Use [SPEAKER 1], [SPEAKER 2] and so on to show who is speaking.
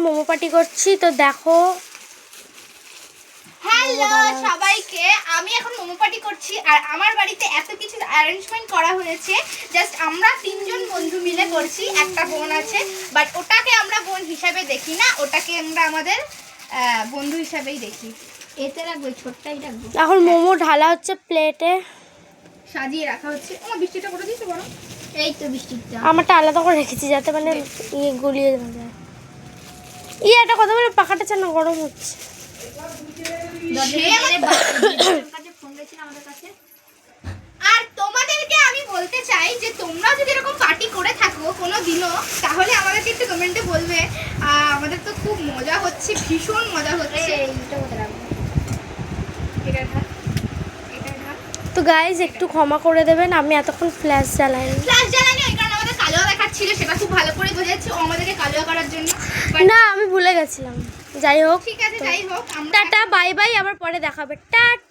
[SPEAKER 1] Momo party করছি, তো দেখো।
[SPEAKER 2] হ্যালো সবাইকে, আমি এখন মোমো পার্টি করছি আর আমার বাড়িতে এত কিছু অ্যারেঞ্জমেন্ট করা হয়েছে। জাস্ট আমরা 3 জন বন্ধু মিলে করছি, একটা বোন আছে বাট ওটাকে আমরা বোন হিসাবে দেখি না, ওটাকে আমরা আমাদের বন্ধু হিসাবেই দেখি। এতে রাখবো, ছোটটাই রাখবো।
[SPEAKER 1] এখন মোমো ঢালা হচ্ছে প্লেটে,
[SPEAKER 2] সাজিয়ে রাখা হচ্ছে। আমার বৃষ্টিটা করে দিয়েছে বড়, এই তো বৃষ্টিটা
[SPEAKER 1] আমারটা আলাদা করে রেখেছি যাতে মানে গুলিয়ে দেওয়া যায়। একটা কথা বলে, পাখাটা যেন গরম হচ্ছে।
[SPEAKER 2] আর তোমাদেরকে আমি বলতে চাই যে তোমরা যদি এরকম পার্টি করে থাকো কোনো দিনও, তাহলে আমাদেরকে একটু কমেন্টে বলবে। আমাদের তো খুব মজা হচ্ছে, ভীষণ মজা হচ্ছে।
[SPEAKER 1] তো গাইজ একটু ক্ষমা করে দেবেন, আমি এতক্ষণ ফ্ল্যাশ জ্বালাইনি।
[SPEAKER 2] ওই কারণে আমাদের কালো দেখাচ্ছিল, সেটা খুব ভালো করে বোঝা যাচ্ছে ও আমাদেরকে কালো করার জন্য।
[SPEAKER 1] না, আমি ভুলে গেছিলাম। যাই হোক,
[SPEAKER 2] ঠিক আছে, যাই হোক,
[SPEAKER 1] টাটা বাই বাই, আবার পরে দেখাবে। টাটা।